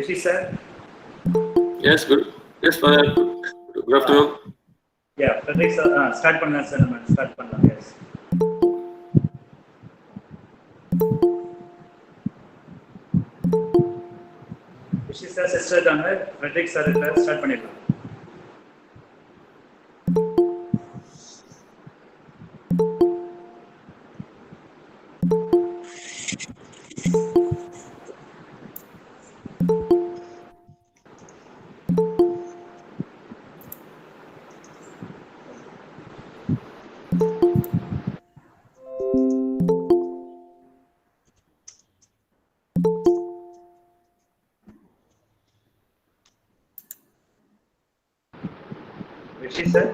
Rishi sir? Yes, good. Yes, Father. Good afternoon. Yeah, Frederick sir, start பண்ணலாம் sir, நம்ம start பண்ணலாம், yes. Rishi sir, sister தாங்க, Frederick sir start பண்ணிடலாம். Rishi sir,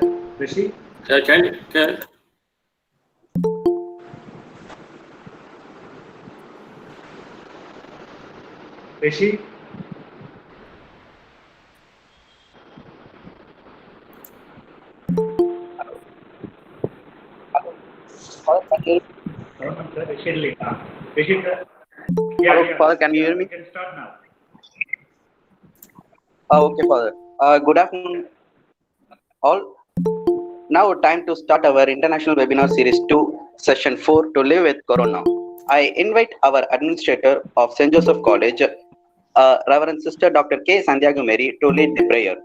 Rishi? Can Rishi? Rishi sir? Hello, Father, can you hear me? You can start now. Okay, Father. Good afternoon, all. Now, time to start our international webinar series 2, session 4, to live with Corona. I invite our administrator of St. Joseph College, Reverend Sister Dr. K. Santiago Mary, to lead the prayer.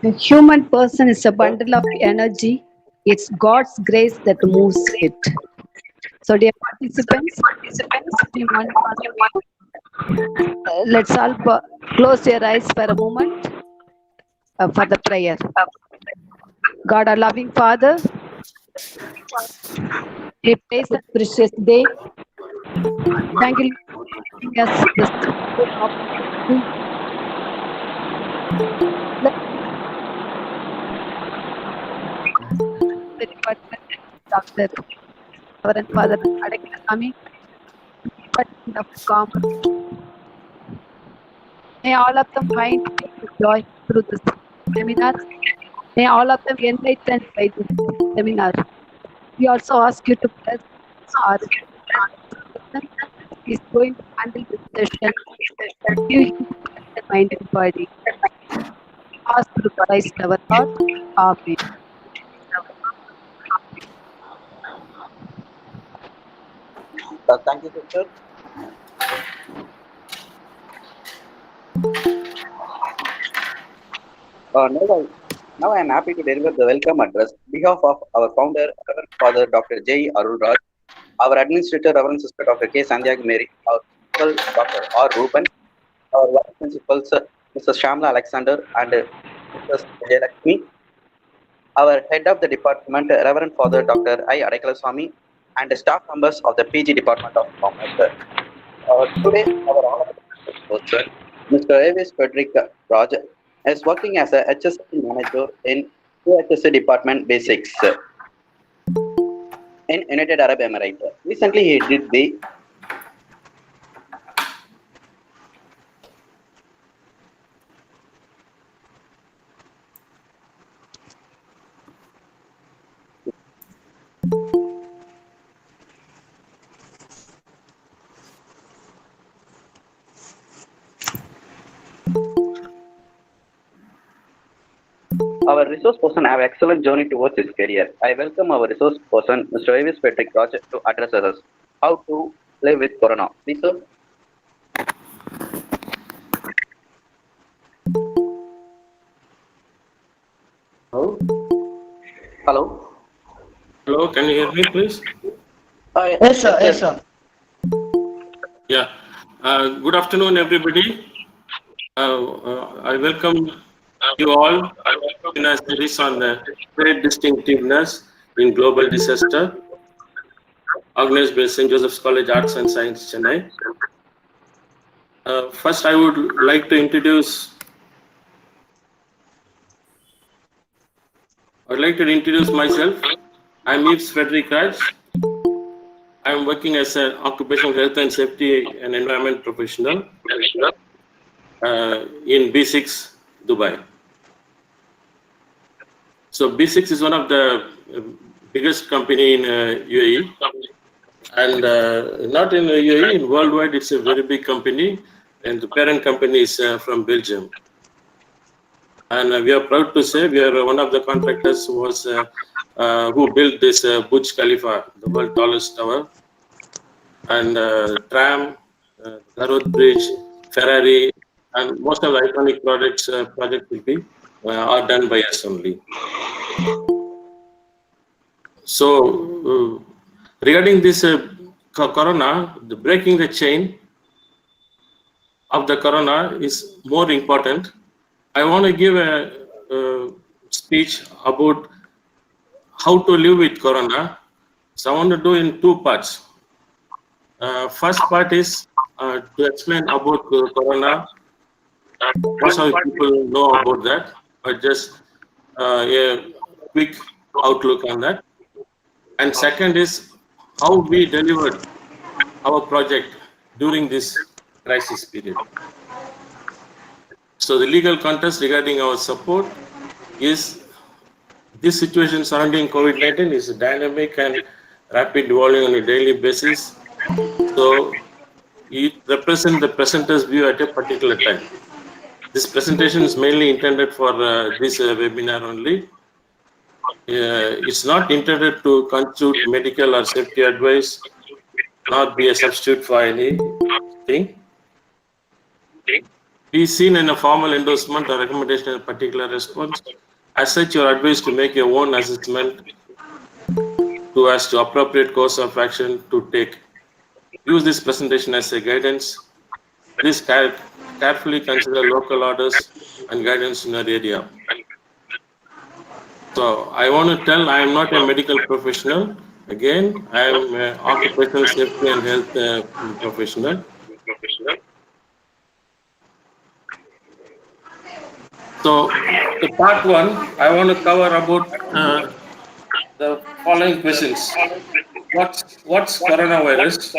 The human person is a bundle of energy. It's God's grace that moves it. So, dear participants, let's all close your eyes for a moment for the prayer. God, our loving Father, we praise the precious day. Thank you for giving us this opportunity. The department Dr. Reverend Father Adekasami, Department of Commerce. May all of them find joy through this seminar. May all of them enlightened by this seminar. We also ask you to bless our person is going to handle this session. Give him the mind and body. Ask through Christ our Lord. Amen. Thank you, Sister. Now I am happy to deliver the welcome address on behalf of our founder, Reverend Father Dr. J. Arulraj, our administrator, Reverend Sister Dr. K. Santiago Mary, our principal, Dr. R. Ruben, our vice principals, Mrs. Shamla Alexander and Mrs. Jayalakshmi, our head of the department, Reverend Father Dr. I. Adekalaswamy, and the staff members of the PG Department of Commerce. Today, our honorable person, Mr. Avis Frederick Raj, is working as a HSC manager in IQAC Department Basics in United Arab Emirates. Recently, he did the Our resource person have excellent journey towards his career. I welcome our resource person, Mr. Avis Frederick Raj, to address us how to live with Corona. Please, sir. Hello? Hello. Hello, can you hear me, please? Yes, sir. Yes, sir. Yeah. Good afternoon, everybody. I welcome you all in a series on great distinctiveness in global disaster, organized by St. Joseph's College Arts and Science, Chennai. First, I would like to introduce myself. I'm Yves Frederick Raj. I'm working as an occupational health and safety and environment professional in B6, Dubai. So B6 is one of the biggest company in UAE. And not in UAE, in worldwide, it's a very big company, and the parent company is from Belgium. And we are proud to say we are one of the contractors who built this Burj Khalifa, the world's tallest tower, and tram, Garut Bridge, Ferrari, and most of the iconic projects will be are done by us only. So regarding this corona, breaking the chain of the corona is more important. I want to give a speech about how to live with corona. So I want to do in two parts. First part is to explain about corona. Most of the people know about that, but just a quick outlook on that. And second is how we delivered our project during this crisis period. So the legal context regarding our support is this situation surrounding COVID-19 is dynamic and rapid evolving on a daily basis. So it represents the presenter's view at a particular time. This presentation is mainly intended for this webinar only. It's not intended to constitute medical or safety advice, not be a substitute for anything. Be seen in a formal endorsement or recommendation in a particular response. As such, you are advised to make your own assessment as to appropriate course of action to take. Use this presentation as a guidance. Please carefully consider local orders and guidance in your area. So I want to tell I am not a medical professional. Again, I am an occupational safety and health professional. So the part one, I want to cover about the following questions. What's coronavirus?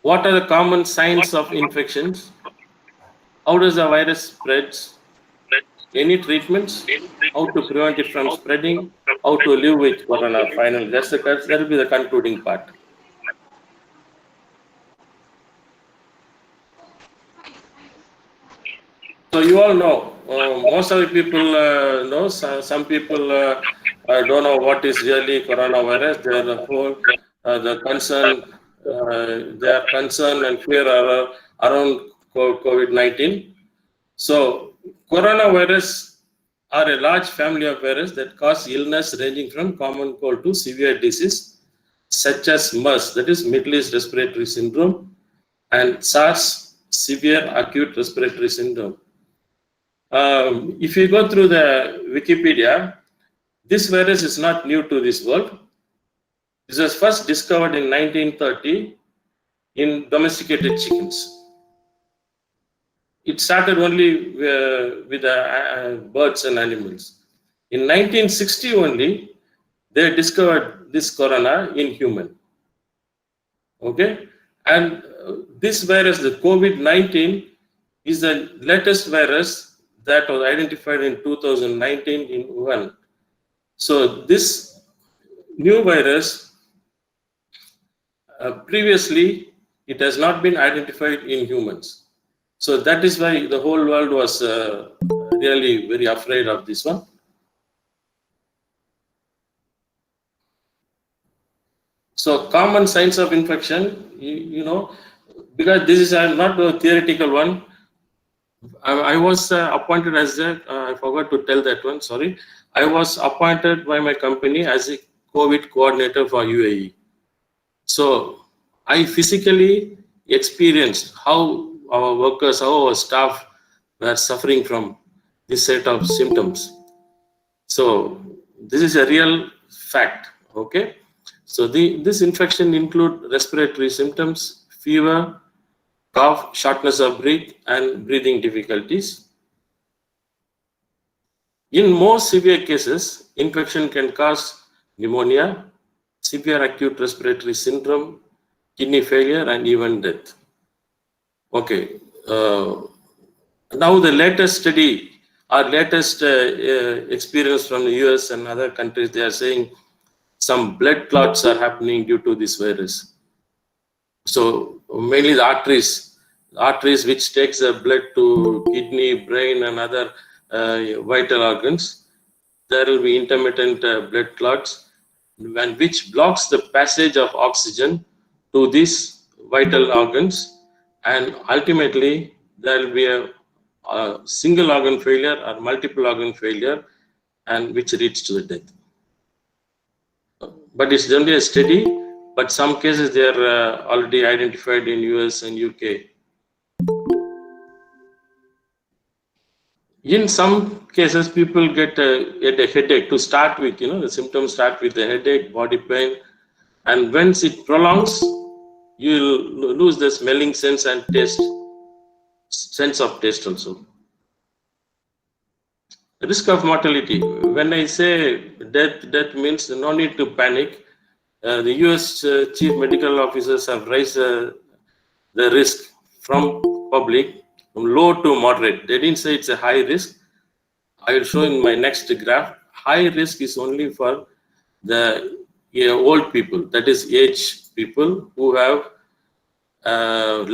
What are the common signs of infections? How does the virus spread? Any treatments? How to prevent it from spreading? How to live with corona? Finally, that will be the concluding part. So you all know, most of the people know. Some people don't know what is really coronavirus. The concern, their concern and fear are around COVID-19. So coronavirus are a large family of viruses that cause illness ranging from common cold to severe disease, such as MERS, that is Middle East Respiratory Syndrome, and SARS, severe acute respiratory syndrome. If you go through the Wikipedia, this virus is not new to this world. This was first discovered in 1930 in domesticated chickens. It started only with birds and animals. In 1960 only, they discovered this corona in human. Okay, and this virus, the COVID-19, is the latest virus that was identified in 2019 in Wuhan. So this new virus, previously, it has not been identified in humans. So that is why the whole world was really very afraid of this one. So common signs of infection, you know, because this is not a theoretical one. I was appointed as I forgot to tell that one, sorry. I was appointed by my company as a COVID coordinator for UAE. So I physically experienced how our workers, how our staff were suffering from this set of symptoms. So this is a real fact, okay? So this infection include respiratory symptoms, fever, cough, shortness of breath, and breathing difficulties. In most severe cases, infection can cause pneumonia, severe acute respiratory syndrome, kidney failure, and even death. Okay. Now the latest study, our latest experience from the US and other countries, they are saying some blood clots are happening due to this virus. So mainly the arteries which takes the blood to kidney, brain and other vital organs, there will be intermittent blood clots, and which blocks the passage of oxygen to these vital organs, and ultimately there will be a single organ failure or multiple organ failure, and which leads to the death. But it's generally a steady, but some cases they are already identified in US and UK. In some cases, people get a headache to start with. The symptoms start with a headache, body pain, and once it prolongs, you'll lose the smelling sense and sense of taste also. The risk of mortality. When I say death means no need to panic. The US chief medical officers have raised the risk from public from low to moderate. They didn't say it's a high risk. I will show in my next graph. High risk is only for the old people, that is aged people who have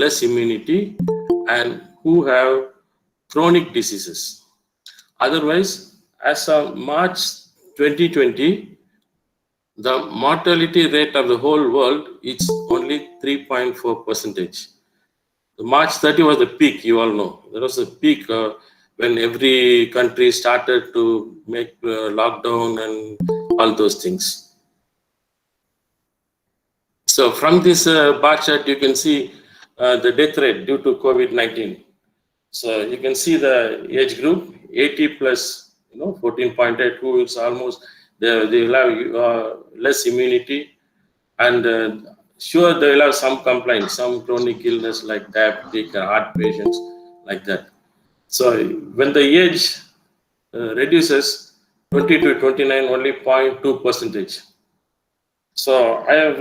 less immunity and who have chronic diseases. Otherwise, as of March 2020, the mortality rate of the whole world is only 3.4%. March 30 was the peak, you all know. There was a peak when every country started to make lockdown and all those things. So from this bar chart, you can see the death rate due to COVID-19. So you can see the age group, 80 plus, 14.8, who is almost, they will have less immunity, and sure they will have some complaints, some chronic illness like diabetic or heart patients like that. So when the age reduces 20 to 29, only 0.2%. So I've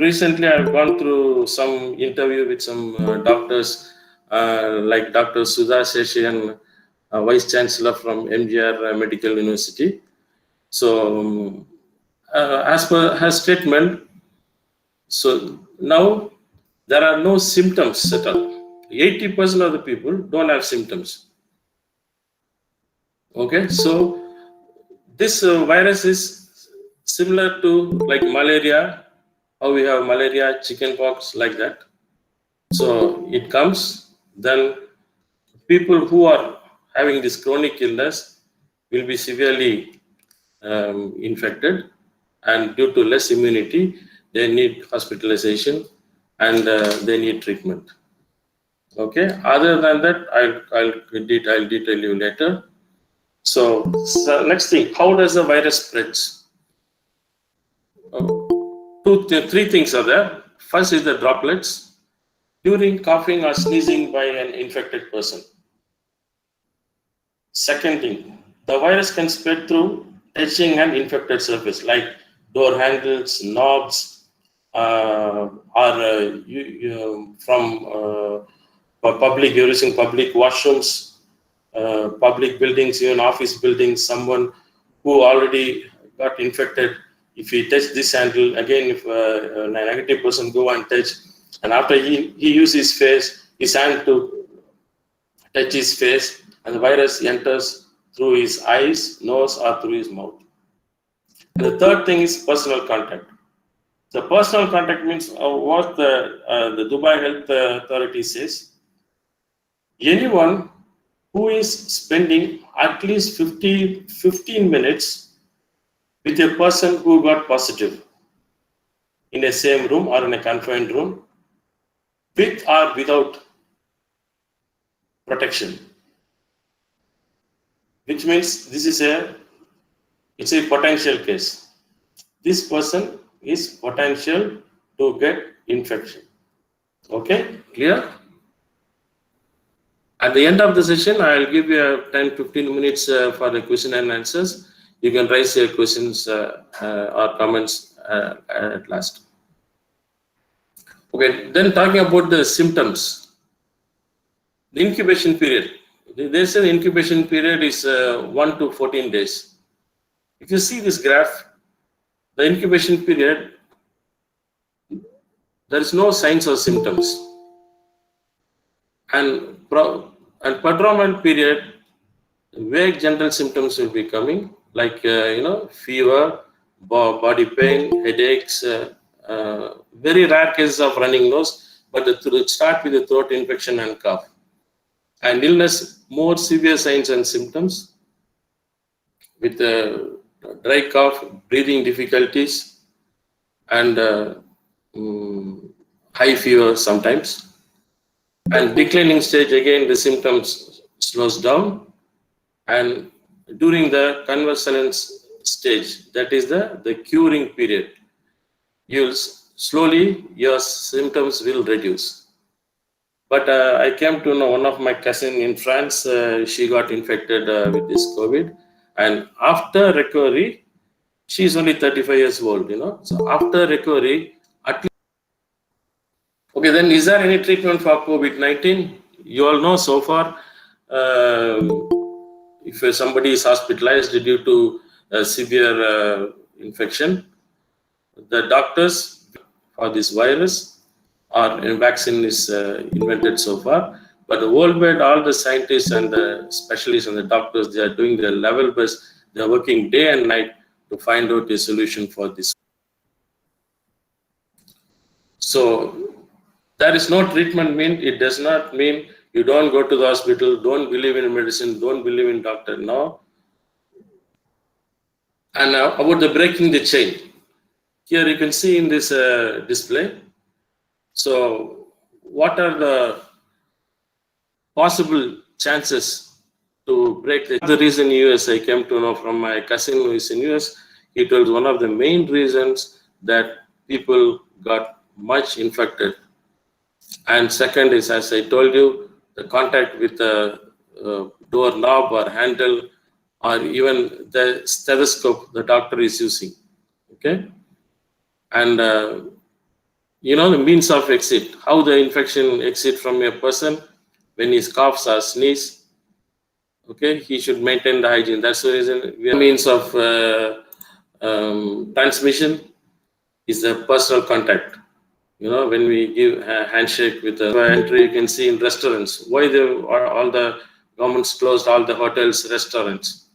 gone through some interview with some doctors like Dr. Sudha Seshan, Vice Chancellor from MGR Medical University. So as per her statement, so now there are no symptoms at all. 80% of the people don't have symptoms. Okay, so this virus is similar to like malaria, how we have malaria, chickenpox, like that. So it comes, then people who are having this chronic illness will be severely infected, and due to less immunity, they need hospitalization and they need treatment. Okay, other than that, I'll detail you later. So next thing, how does the virus spreads? Three things are there. First is the droplets during coughing or sneezing by an infected person. Second thing, the virus can spread through touching an infected surface like door handles, knobs, or from public, you're using public washrooms, public buildings, even office buildings, someone who already got infected, if he touch this handle, again, if a negative person go and touch, and after he uses his hand to touch his face, and the virus enters through his eyes, nose, or through his mouth. And the third thing is personal contact. The personal contact means what the Dubai Health Authority says. Anyone who is spending at least 15 minutes with a person who got positive in a same room or in a confined room, with or without protection, which means this is it's a potential case. This person is potential to get infection. Okay, clear? At the end of the session, I will give you 10-15 minutes for the question and answers. You can raise your questions or comments at last. Okay, then talking about the symptoms. The incubation period. They say the incubation period is 1 to 14 days. If you see this graph, The incubation period, there is no signs or symptoms. And prodromal period, vague general symptoms will be coming, like fever, body pain, headaches, very rare cases of running nose, but it start with the throat infection and cough. And illness, more severe signs and symptoms with dry cough, breathing difficulties, and high fever sometimes. And declining stage, again the symptoms slows down, and during the convalescence stage, that is the curing period, slowly your symptoms will reduce. But I came to know one of my cousin in France, she got infected with this COVID, and after recovery, she is only 35 years old, So after recovery, at least. Okay, then is there any treatment for COVID-19? You all know so far, if somebody is hospitalized due to severe infection, the doctors for this virus or a vaccine is invented so far. But worldwide, all the scientists and the specialists and the doctors, they are doing their level best. They are working day and night to find out a solution for this. So there is no treatment mean. It does not mean you don't go to the hospital, don't believe in medicine, don't believe in doctor. No. And about the breaking the chain. Here you can see in this display. So what are the possible chances to break the reason US, I came to know from my cousin who is in US, he told one of the main reasons that people got much infected. And second is, as I told you, the contact with the door knob or handle, or even the stethoscope the doctor is using. Okay. And the means of exit, how the infection exit from a person when he coughs or sneezes. Okay, he should maintain the hygiene. That's the reason means of transmission is the personal contact. When we give a handshake with the entry, you can see in restaurants. Why all the governments closed all the hotels, restaurants?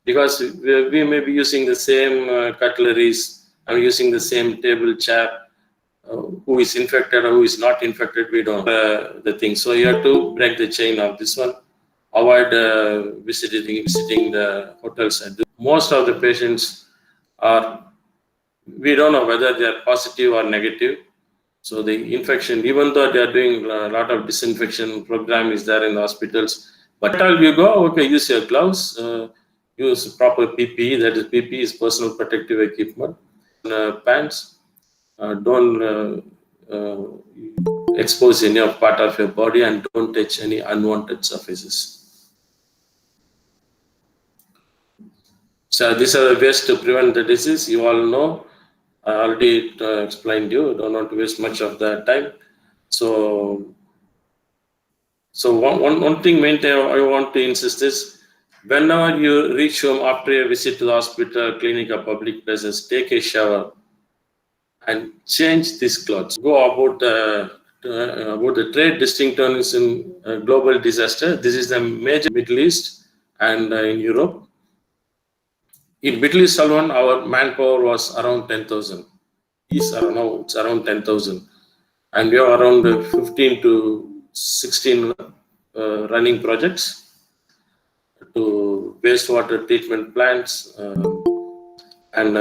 Because we may be using the same cutleries, and using the same table, chair. Who is infected or who is not infected, we don't the thing. So you have to break the chain of this one. Avoid visiting the hotels. And most of the patients we don't know whether they are positive or negative. So the infection, even though they are doing a lot of disinfection program is there in the hospitals, but all you go, okay, use your gloves, use proper PPE. That is PPE is personal protective equipment, pants. Don't expose any part of your body, and don't touch any unwanted surfaces. So these are the ways to prevent the disease. You all know. I already explained you. Don't want to waste much of the time. So one thing I want to insist is, whenever you reach home after a visit to the hospital, clinic, or public places, take a shower and change these clothes. Go about the trade distinctiveness in global disaster. This is the major Middle East and in Europe. In Middle East alone, our manpower was around 10,000. It's around 10,000. And we have around 15 to 16 running projects to wastewater treatment plants, and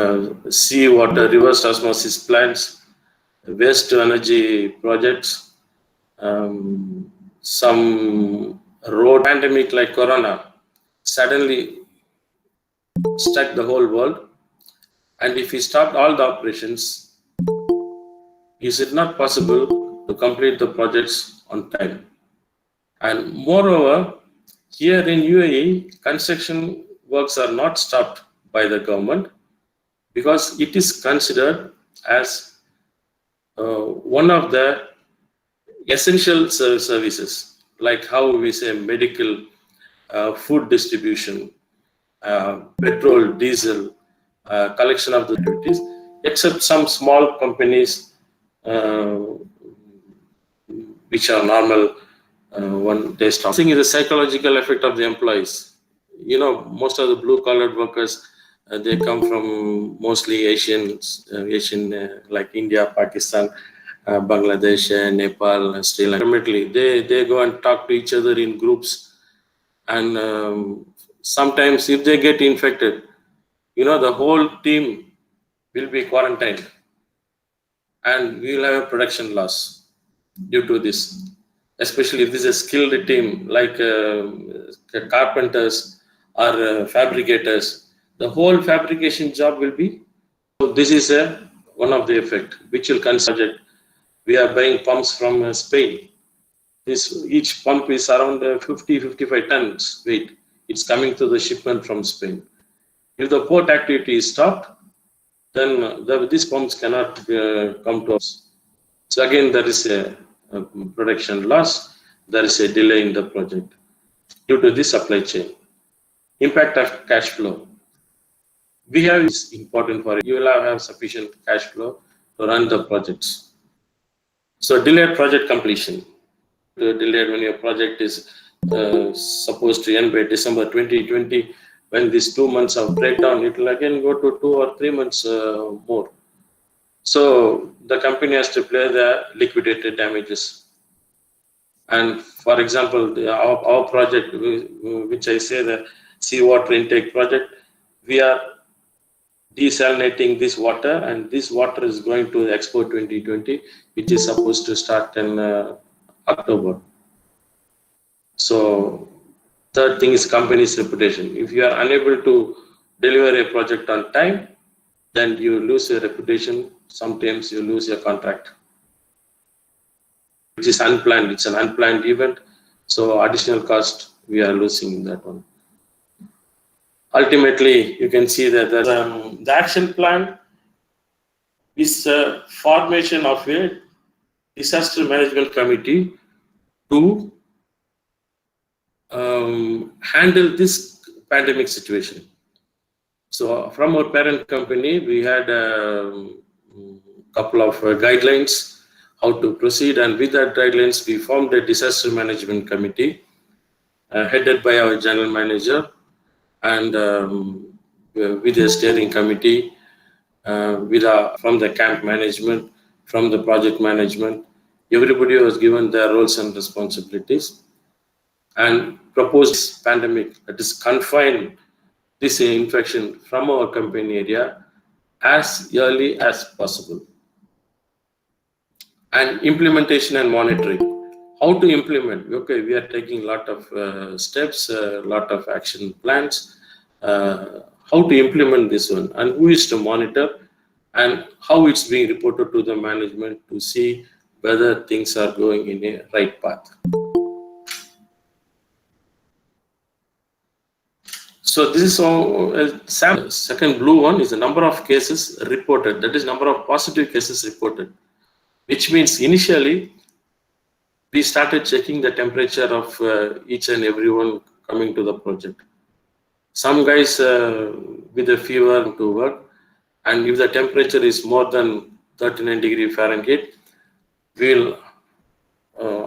seawater reverse osmosis plants, waste to energy projects, some road pandemic like Corona suddenly struck the whole world. And if we stopped all the operations, is it not possible to complete the projects on time? And moreover, here in UAE, construction works are not stopped by the government, because it is considered as one of the essential services, like how we say medical, food distribution, petrol, diesel, collection of the activities. except some small companies which are normal, one day stop. I think is the psychological effect of the employees. You know, most of the blue-collar workers, they come from mostly Asian, like India, Pakistan, Bangladesh, Nepal, Sri Lanka. Ultimately, they go and talk to each other in groups, and sometimes if they get infected, you know, the whole team will be quarantined, and we will have a production loss due to this. Especially if this is a skilled team like carpenters or fabricators, the whole fabrication job will be. So this is one of the effect which will consider. We are buying pumps from Spain. Each pump is around 50-55 tons weight. It's coming to the shipment from Spain. If the port activity is stopped, then these pumps cannot come to us. So again, there is a production loss. There is a delay in the project due to the supply chain. Impact of cash flow. We have is important for it. You will have sufficient cash flow to run the projects. So delayed project completion. Delayed when your project is supposed to end by December 2020. When these 2 months of breakdown, it will again go to 2 or 3 months more. So the company has to pay the liquidated damages. And for example, our project, which I say the seawater intake project, we are desalinating this water, and this water is going to Expo 2020, which is supposed to start in October. So third thing is company's reputation. If you are unable to deliver a project on time, then you lose your reputation. Sometimes you lose your contract, which is unplanned. It's an unplanned event. So additional cost, we are losing in that one. Ultimately, you can see that the action plan is a formation of a disaster management committee to handle this pandemic situation. So from our parent company, we had a couple of guidelines how to proceed, and with that guidelines, we formed a disaster management committee headed by our general manager, and with a steering committee, from the camp management, from the project management. Everybody was given their roles and responsibilities, and proposed pandemic, that is confine this infection from our company area as early as possible. And implementation and monitoring. How to implement? Okay, we are taking a lot of steps, a lot of action plans. How to implement this one, and who is to monitor, and how it's being reported to the management to see whether things are going in a right path. So this is all. Second blue one is the number of cases reported. That is number of positive cases reported, which means initially we started checking the temperature of each and everyone coming to the project. Some guys with a fever to work, and if the temperature is more than 39 degrees Fahrenheit, we'll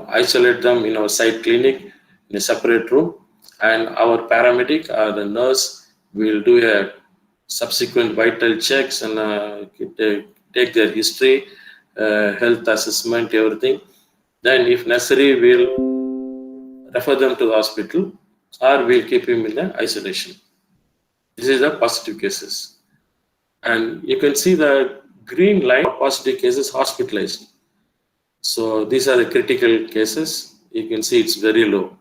isolate them in our site clinic in a separate room, and our paramedic or the nurse will do a subsequent vital checks and take their history, health assessment, everything. Then if necessary, we'll refer them to the hospital, or we'll keep him in the isolation. This is the positive cases. And you can see the green line of positive cases hospitalized. So these are the critical cases. You can see it's very low.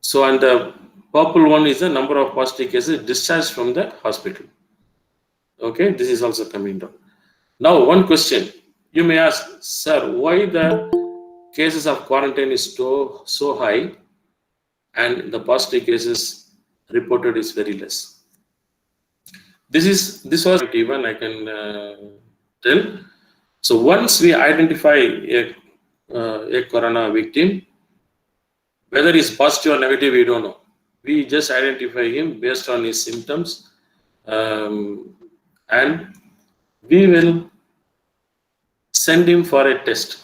So, and the purple one is the number of positive cases discharged from the hospital. Okay, this is also coming down. Now, one question you may ask, sir, why the cases of quarantine is so high and the positive cases reported is very less? This was even I can tell. So once we identify a corona victim, whether it's positive or negative, we don't know. We just identify him based on his symptoms, and we will send him for a test.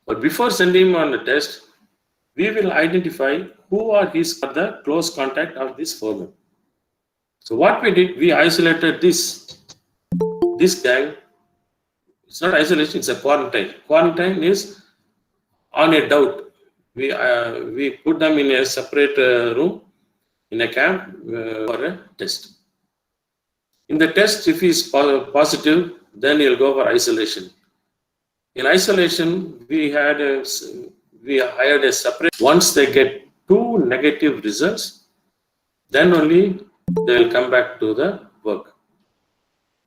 But before sending him on the test, we will identify who are the close contact of this foreman. So what we did, we isolated this gang. It's not isolation, it's a quarantine. Quarantine is on a doubt. We put them in a separate room in a camp for a test. In the test, if he is positive, then he'll go for isolation. In isolation, we hired a separate. Once they get 2 negative results, then only they will come back to the work.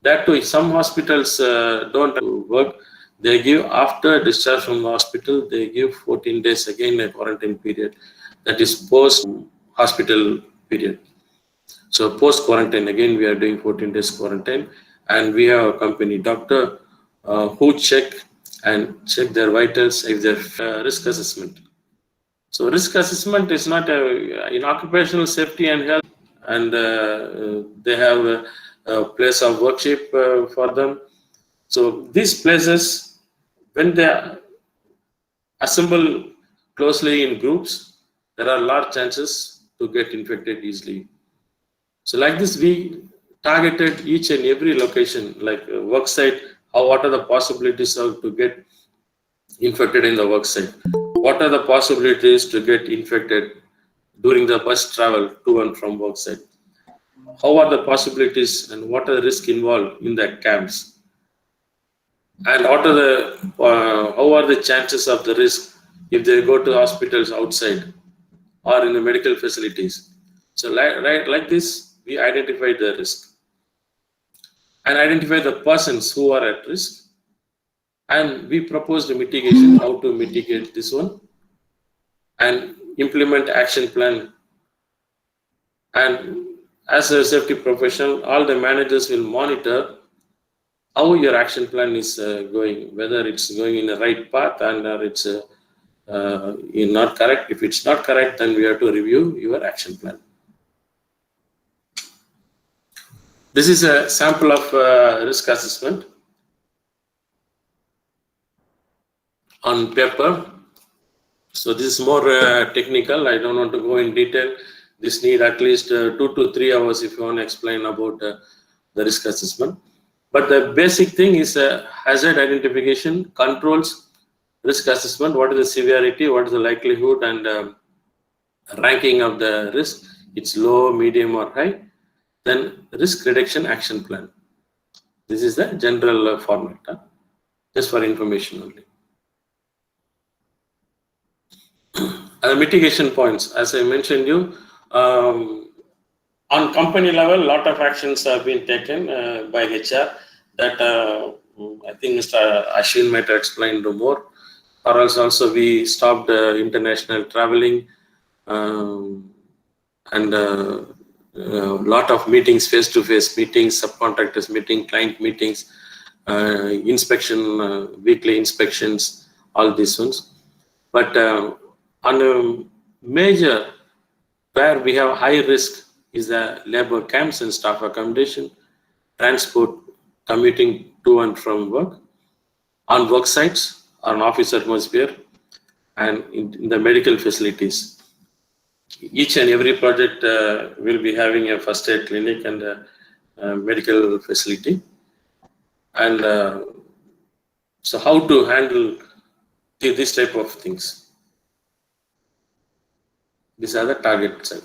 That too, some hospitals don't work. They give, after discharge from the hospital, they give 14 days again a quarantine period. That is post-hospital period. So post-quarantine, again, we are doing 14 days quarantine. And we have a company doctor who check their vitals if they're risk assessment. So risk assessment is not in occupational safety and health, and they have a place of worship for them. So these places, when they assemble closely in groups, there are large chances to get infected easily. So like this, we targeted each and every location, like work site, what are the possibilities to get infected in the work site? What are the possibilities to get infected during the bus travel to and from work site? How are the possibilities and what are the risks involved in the camps? And what are how are the chances of the risk if they go to hospitals outside or in the medical facilities? So like this, we identify the risk and identify the persons who are at risk. And we propose the mitigation, how to mitigate this one, and implement action plan. And as a safety professional, all the managers will monitor how your action plan is going, whether it's going in the right path and it's not correct. If it's not correct, then we have to review your action plan. This is a sample of risk assessment on paper. So this is more technical. I don't want to go in detail. This need at least 2 to 3 hours if you want to explain about the risk assessment. But the basic thing is hazard identification, controls, risk assessment. What is the severity? What is the likelihood and ranking of the risk? It's low, medium, or high. Then risk reduction action plan. This is the general format, just for information only. Mitigation points, as I mentioned you, on company level, a lot of actions have been taken by HR that I think Mr. Ashwin might have explained more. Or else also we stopped international traveling and lot of meetings, face-to-face meetings, subcontractors meeting, client meetings, inspection, weekly inspections, all these ones. But on a major where we have high risk is the labor camps and staff accommodation, transport, commuting to and from work, on work sites, on office atmosphere, and in the medical facilities. Each and every project will be having a first aid clinic and a medical facility. And so how to handle this type of things? These are the target side.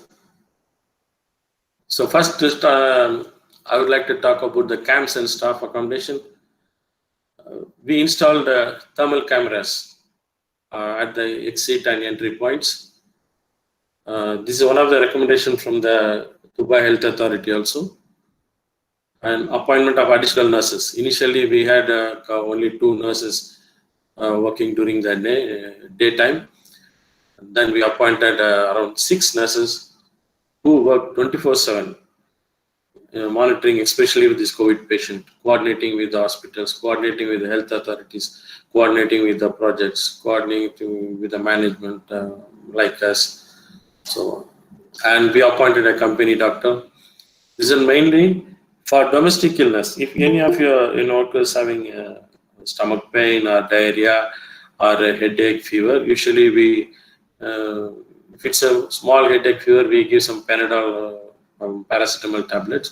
So first, just I would like to talk about the camps and staff accommodation. We installed thermal cameras at the exit and entry points. This is one of the recommendations from the Dubai Health Authority also. And appointment of additional nurses. Initially, we had only 2 nurses working during the daytime. Then we appointed around 6 nurses who work 24/7, monitoring, especially with this COVID patient, coordinating with the hospitals, coordinating with the health authorities, coordinating with the projects, coordinating with the management like us. So, and we appointed a company doctor. This is mainly For domestic illness, if any of your workers having stomach pain or diarrhea or a headache, fever, usually we, if it's a small headache, fever, we give some Panadol, paracetamol tablets.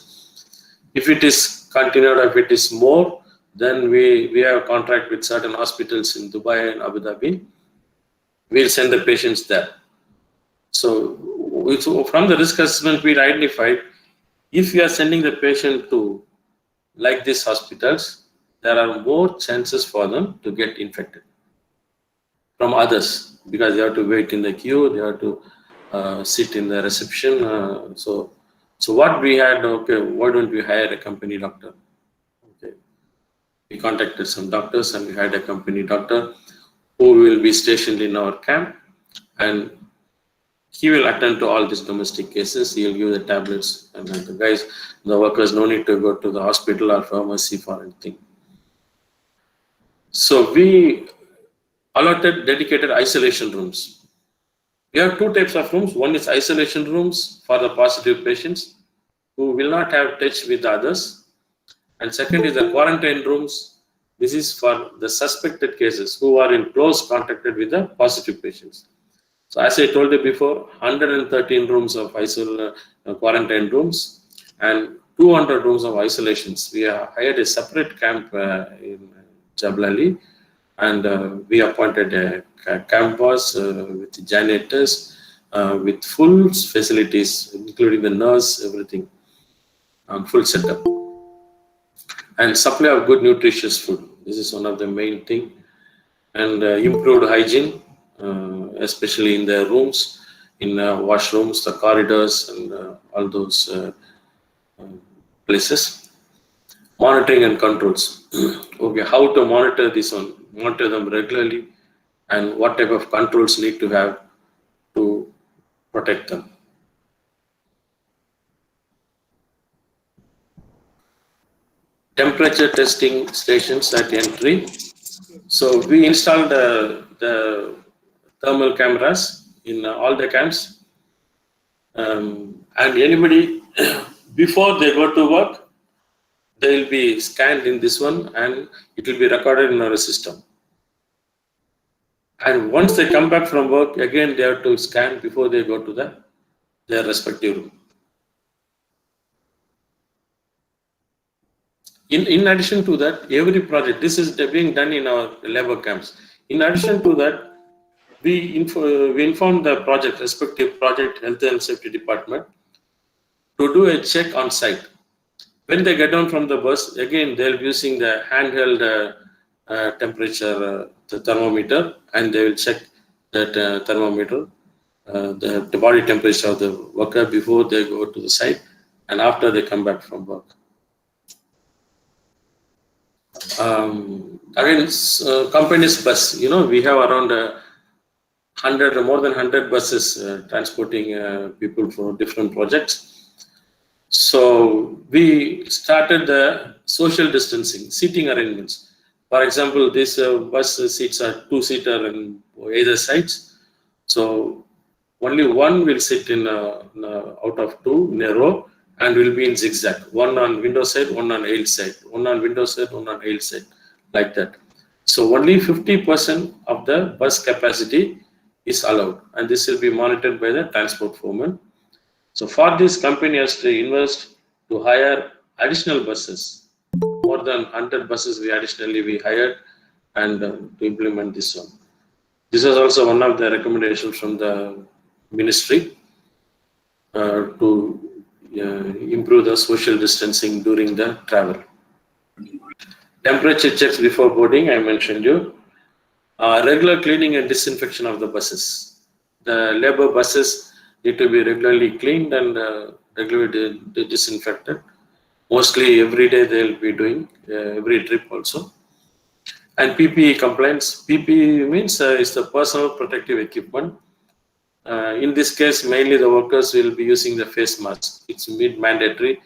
If it is continued, if it is more, then we have a contract with certain hospitals in Dubai and Abu Dhabi. We'll send the patients there. So from the risk assessment, we identified if you are sending the patient to like these hospitals, there are more chances for them to get infected from others because they have to wait in the queue, they have to sit in the reception. So what we had, okay, why don't we hire a company doctor? Okay, we contacted some doctors and we hired a company doctor who will be stationed in our camp, and he will attend to all these domestic cases. He will give the tablets, and the workers, no need to go to the hospital or pharmacy for anything. So we allotted dedicated isolation rooms. We have two types of rooms. One is isolation rooms for the positive patients who will not have touch with others. And second is the quarantine rooms. This is for the suspected cases who are in close contact with the positive patients. So as I told you before, 113 rooms of quarantine rooms and 200 rooms of isolations. We have hired a separate camp in Jebel Ali, and we appointed a camp boss with janitors, with full facilities, including the nurse, everything, full setup. And supply of good nutritious food. This is one of the main thing. And improved hygiene, especially in the rooms, in washrooms, the corridors, and all those places. Monitoring and controls. Okay, how to monitor this one? Monitor them regularly, and what type of controls need to have to protect them. Temperature testing stations at entry. So we installed the thermal cameras in all the camps, and anybody before they go to work, they will be scanned in this one, and it will be recorded in our system. And once they come back from work, again they have to scan before they go to their respective room. In addition to that, every project, this is being done in our labor camps. In addition to that, we inform the respective project health and safety department to do a check on site. When they get down from the bus, again they'll be using the handheld temperature the thermometer, and they will check that thermometer, the body temperature of the worker before they go to the site and after they come back from work. Again, company's bus, we have around 100 or more than 100 buses transporting people for different projects. So we started the social distancing, seating arrangements. For example, this bus seats are two-seater on either sides. So only one will sit in out of two in a row, and will be in zigzag. One on window side, one on aisle side, one on window side, one on aisle side, like that. So only 50% of the bus capacity is allowed, and this will be monitored by the transport foreman. So for this, company has to invest to hire additional buses. More than 100 buses we hired, and to implement this one. This is also one of the recommendations from the ministry to improve the social distancing during the travel. Temperature checks before boarding, I mentioned you. Regular cleaning and disinfection of the buses. The labor buses need to be regularly cleaned and regularly disinfected. Mostly every day they'll be doing, every trip also. And PPE compliance. PPE means is the personal protective equipment. In this case, mainly the workers will be using the face mask. It's mandatory.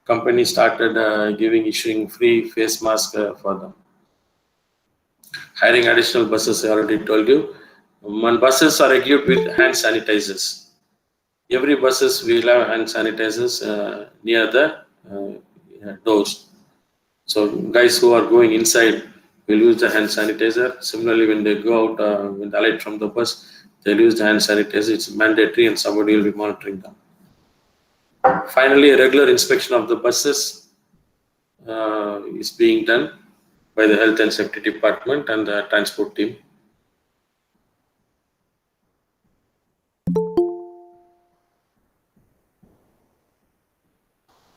Company started issuing free face mask for them. Hiring additional buses, I already told you. Buses are equipped with hand sanitizers. Every buses will have hand sanitizers near the doors. So guys who are going inside will use the hand sanitizer. Similarly, when they go out, when they alight from the bus, they'll use the hand sanitizer. It's mandatory and somebody will be monitoring them. Finally, a regular inspection of the buses is being done by the Health and Safety Department and the transport team.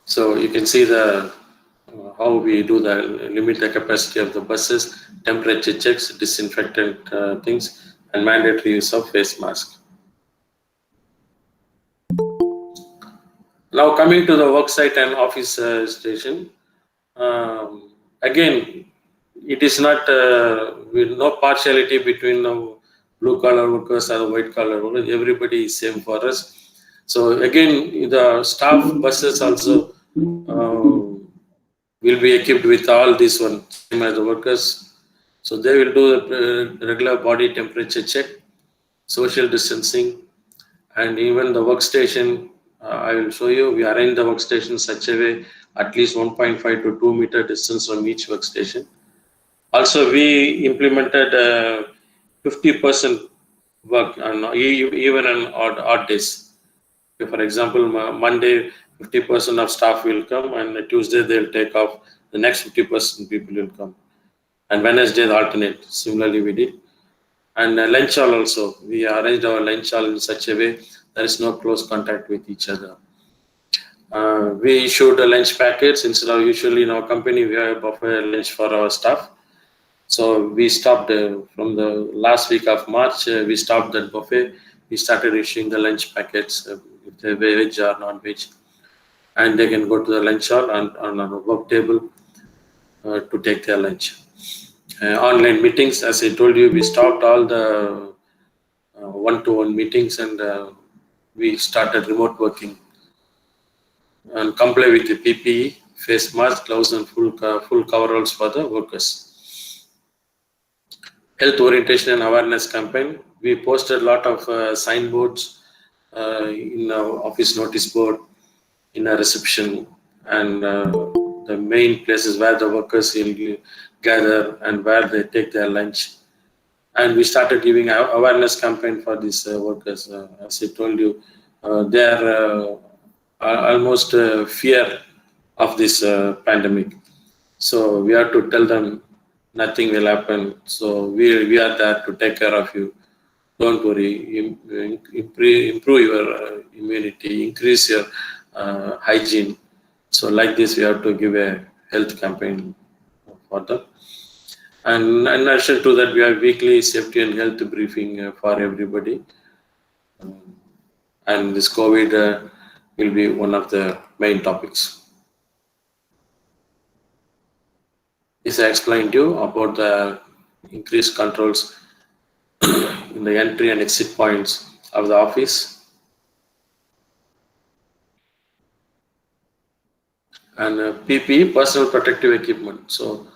So you can see the how we do the limit the capacity of the buses, temperature checks, disinfectant things, and mandatory use of face mask. Now coming to the work site and office station, again, it is not with no partiality between the blue collar workers or the white collar workers. Everybody is same for us. So again, the staff buses also will be equipped with all this one, same as the workers. So they will do the regular body temperature check, social distancing, and even the workstation. I will show you. We arrange the workstation such a way at least 1.5 to 2 meter distance from each workstation. Also, we implemented 50% work on even on odd days. For example, Monday 50% of staff will come, and Tuesday they'll take off. The next 50% people will come, and Wednesday the alternate. Similarly, we did. And lunch hall also, we arranged our lunch hall in such a way there is no close contact with each other. We issued lunch packets instead of usually in our company we have buffet lunch for our staff. So we stopped from the last week of March. We stopped that buffet. We started issuing the lunch packets, if they're veg or non-veg, and they can go to the lunch hall and on a work table to take their lunch. Online meetings, as I told you, we stopped all the one-to-one meetings and we started remote working and comply with the PPE, face mask, gloves, and full coveralls for the workers. Health orientation and awareness campaign. We posted a lot of signboards in our office notice board, in a reception, and the main places where the workers will gather and where they take their lunch. And we started giving awareness campaign for these workers. As I told you, they are almost fear of this pandemic. So we have to tell them nothing will happen. So we are there to take care of you. Don't worry. Improve your immunity. Increase your hygiene. So like this, we have to give a health campaign for them. And in addition to that, we have weekly safety and health briefing for everybody. And this COVID will be one of the main topics. This I explained to you about the increased controls in the entry and exit points of the office. And PPE, personal protective equipment. So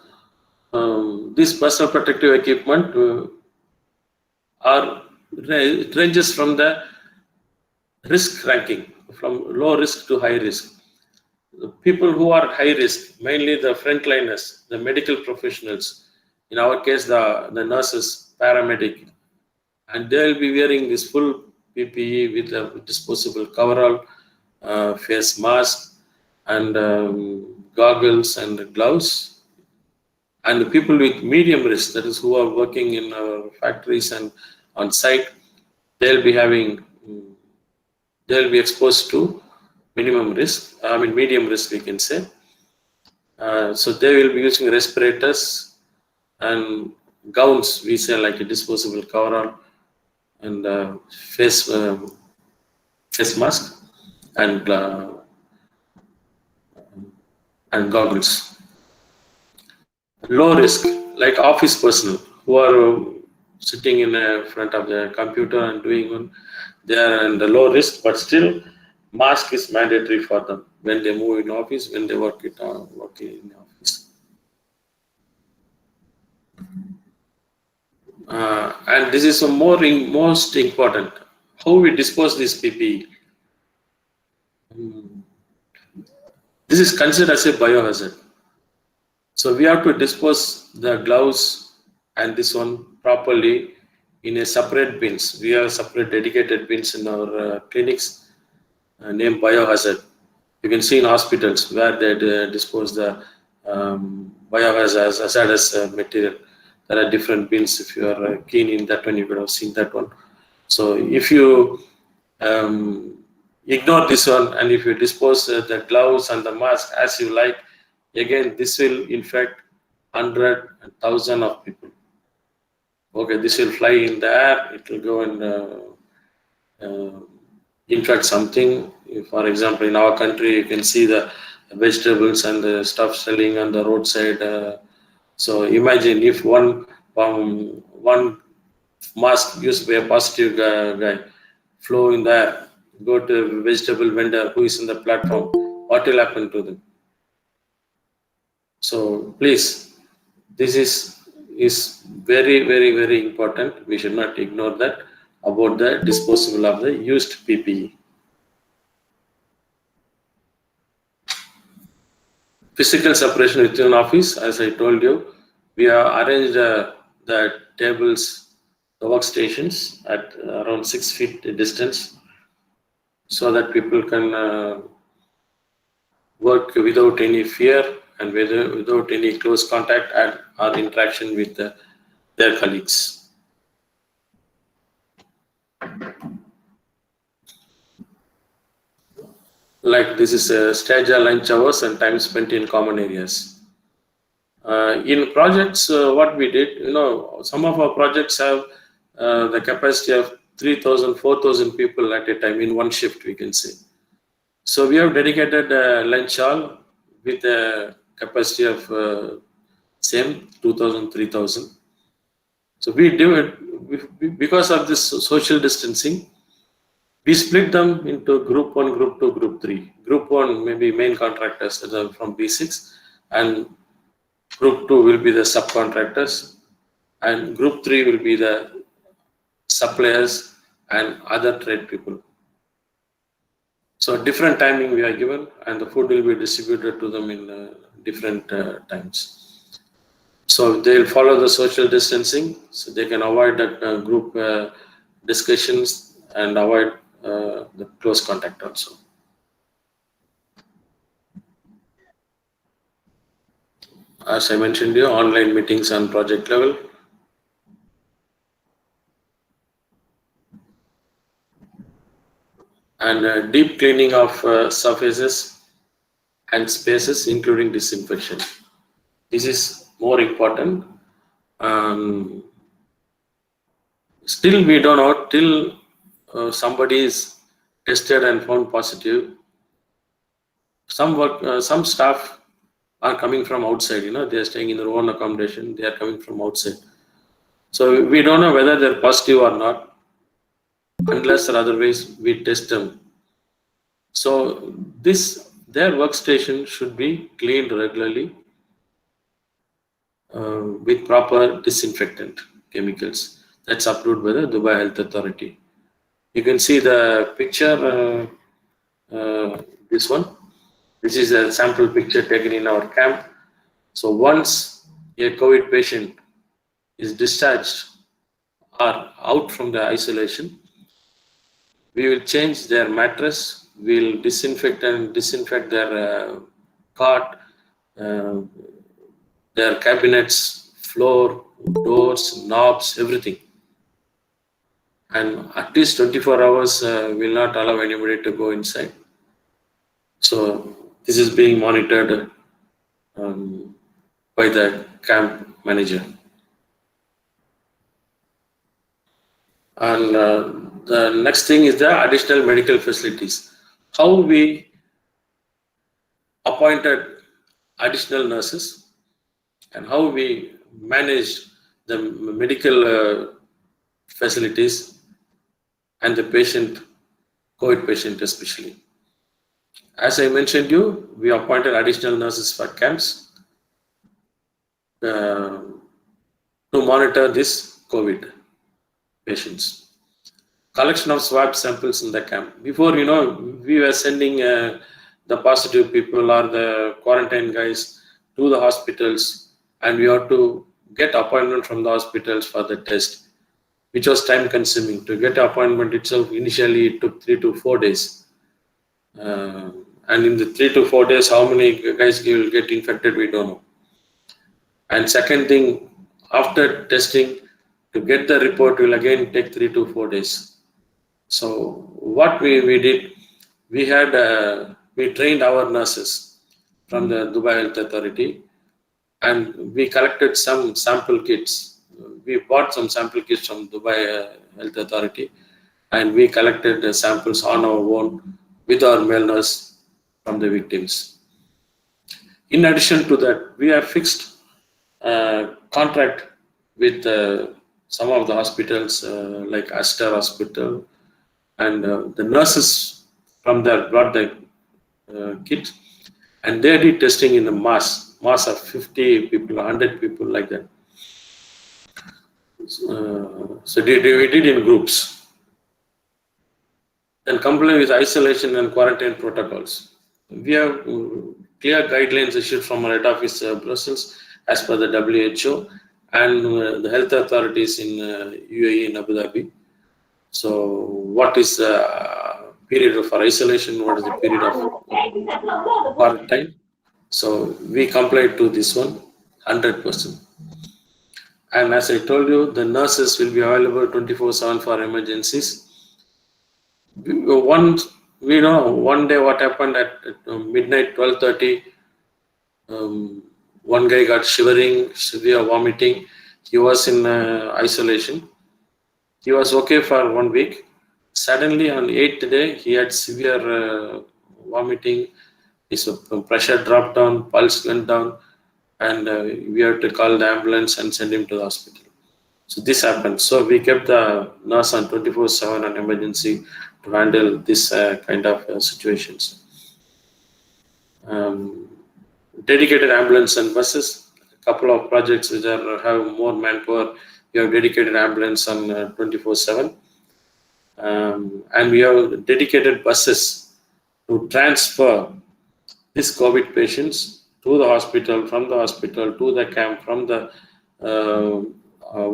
this personal protective equipment it ranges from the risk ranking, from low risk to high risk. The people who are high risk, mainly the frontliners, the medical professionals, in our case the nurses, paramedic, and they will be wearing this full PPE with a disposable coverall, face mask, and goggles and gloves. And the people with medium risk, that is who are working in our factories and on site, they'll be exposed to medium risk, we can say. So they will be using respirators and gowns, we say, like a disposable coverall and face mask and goggles. Low risk, like office personnel who are sitting in front of the computer and doing one, they are in the low risk, but still mask is mandatory for them when they move in office, when they work in office. And this is most important, how we dispose this PPE. This This is considered as a biohazard. So we have to dispose the gloves and this one properly in a separate bins. We have separate dedicated bins in our clinics named biohazard. You can see in hospitals where they dispose the biohazardous material. There are different bins. If you are keen in that one, you could have seen that one. So if you ignore this one and if you dispose the gloves and the mask as you like, again this will infect 100 and 1,000 of people. Okay, this will fly in the air, it will go and infect something. For example, in our country, you can see the vegetables and the stuff selling on the roadside. So imagine if one mask used by a positive guy flow in the air, go to a vegetable vendor who is in the platform, what will happen to them? So please, this is very, very, very important. We should not ignore that about the disposal of the used PPE. Physical separation within office, as I told you, we have arranged the tables, the workstations at around 6 feet distance so that people can work without any fear and without any close contact or interaction with their colleagues. Like this is stagger lunch hours and time spent in common areas. In projects, what we did, some of our projects have the capacity of 3,000, 4,000 people at a time in one shift, we can say. So we have dedicated lunch hall with a capacity of same 2,000, 3,000. So we do it because of this social distancing. We split them into group 1, group 2, group 3. Group 1 may be main contractors from B6 and group 2 will be the subcontractors and group 3 will be the suppliers and other trade people. So different timing we are given and the food will be distributed to them in different times. So they will follow the social distancing so they can avoid that group discussions and avoid the close contact also. As I mentioned here, online meetings on project level. And deep cleaning of surfaces and spaces, including disinfection. This is more important. Still, we don't know till somebody is tested and found positive. Some staff are coming from outside. They are staying in their own accommodation. They are coming from outside. So we don't know whether they're positive or not, unless or otherwise we test them. So their workstation should be cleaned regularly with proper disinfectant chemicals. That's approved by the Dubai Health Authority. You can see the picture, this one. This is a sample picture taken in our camp. So once a COVID patient is discharged or out from the isolation, we will change their mattress, we'll disinfect their cot, their cabinets, floor, doors, knobs, everything. And at least 24 hours will not allow anybody to go inside. So this is being monitored by the camp manager. And the next thing is the additional medical facilities. How we appointed additional nurses and how we managed the medical facilities and the patient, COVID patient especially. As I mentioned you, we appointed additional nurses for camps to monitor this COVID patients. Collection of swab samples in the camp. Before, we were sending the positive people or the quarantine guys to the hospitals, and we have to get appointment from the hospitals for the test, which was time consuming. To get appointment itself, initially it took 3 to 4 days. And in the 3 to 4 days, how many guys will get infected, we don't know. And second thing, after testing, to get the report will again take 3 to 4 days. So what we did, we trained our nurses from the Dubai Health Authority, and we collected some sample kits. We bought some sample kits from Dubai Health Authority, and we collected the samples on our own with our male nurse from the victims. In addition to that, we have fixed contract with some of the hospitals like Aster Hospital, and the nurses from there brought the kit, and they did testing in a mass of 50 people, 100 people, like that. So we did in groups. And comply with isolation and quarantine protocols. We have clear guidelines issued from our head office, Brussels, as per the WHO and the health authorities in UAE and Abu Dhabi. So what is the period for isolation? What is the period of quarantine? So we complied to this one 100%. And as I told you, the nurses will be available 24/7 for emergencies. We know one day what happened at midnight, 12:30. One guy got shivering, severe vomiting. He was in isolation. He was okay for 1 week. Suddenly on 8th day, he had severe vomiting. His pressure dropped down, pulse went down, and we had to call the ambulance and send him to the hospital. So this happened. So we kept the nurse on 24/7 on emergency to handle this kind of situations. Dedicated ambulance and buses. A couple of projects which have more manpower. We have dedicated ambulance on 24/7, and we have dedicated buses to transfer these COVID patients to the hospital, from the hospital to the camp, from the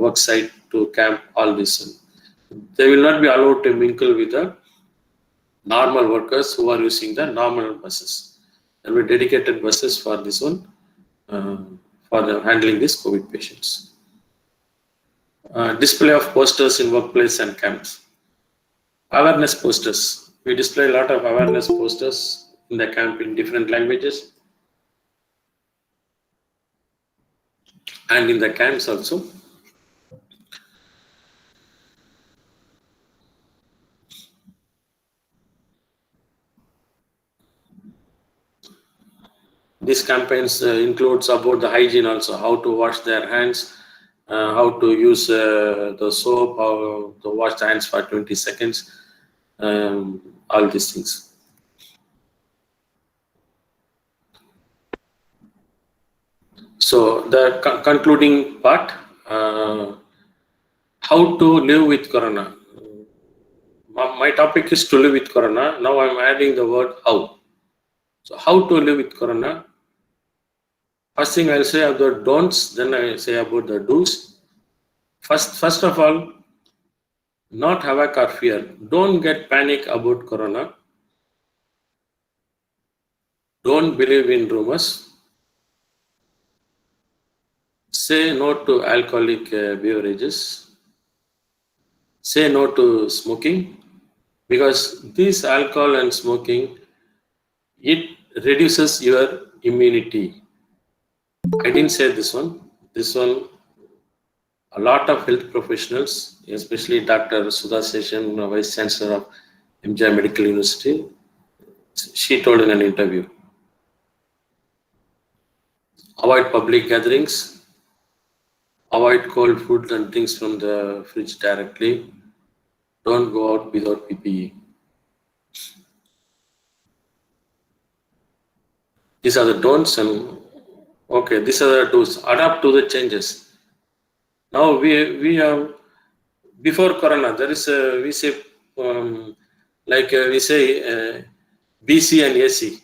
work site to camp, all this. They will not be allowed to mingle with the normal workers who are using the normal buses. There will be dedicated buses for this one, for handling these COVID patients. Display of posters in workplace and camps. Awareness posters. We display a lot of awareness posters in the camp in different languages and in the camps also. These campaigns includes about the hygiene also, how to wash their hands, how to use the soap, how to wash the hands for 20 seconds, all these things. So the concluding part, how to live with Corona. My topic is to live with Corona. Now I'm adding the word how. So how to live with Corona. First thing I'll say about the don'ts, then I say about the do's. First of all, not havoc or fear. Don't get panic about Corona. Don't believe in rumors. Say no to alcoholic beverages. Say no to smoking, because this alcohol and smoking, it reduces your immunity. I didn't say this one. This one, a lot of health professionals, especially Dr. Sudha Seshan, Vice Chancellor of MGI Medical University, she told in an interview, avoid public gatherings, avoid cold food and things from the fridge directly, don't go out without PPE. These are the don'ts, and okay, these are the do's. Adapt to the changes. Now we have, before Corona, there is we say we say BC and AC.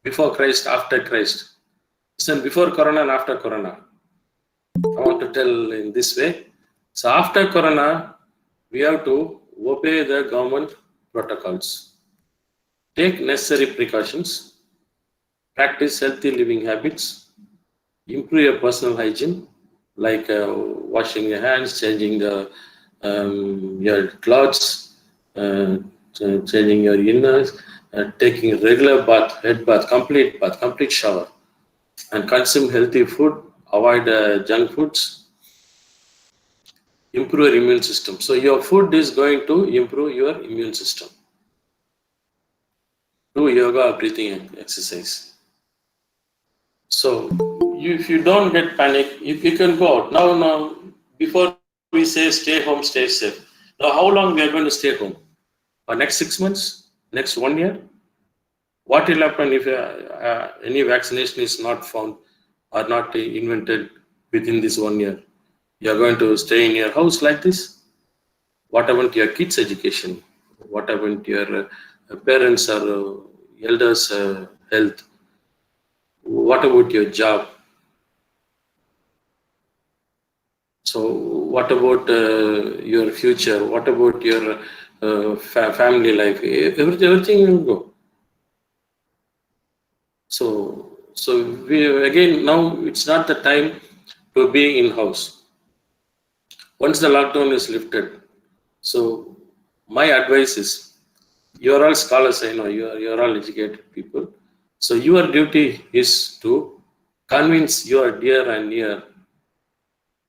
before Christ, after Christ. Listen, before Corona and after Corona. I want to tell in this way. So after Corona, we have to obey the government protocols, take necessary precautions, practice healthy living habits, improve your personal hygiene, like washing your hands, changing your clothes, changing your inners, taking regular bath, head bath, complete shower, and consume healthy food, avoid junk foods, improve your immune system. So your food is going to improve your immune system. Do yoga, breathing exercise. So if you don't get panic, you can go out. Now, before we say stay home, stay safe. Now, how long we are going to stay home? For next 6 months? Next 1 year? What will happen if any vaccination is not found or not invented within this 1 year? You are going to stay in your house like this? What about your kids' education? What about your parents or elders' health? What about your job? So what about your future? What about your family life? Everything will go. So we again, now it's not the time to be in house. Once the lockdown is lifted, so my advice is, you're all scholars, I know, you're all educated people. So your duty is to convince your dear and near,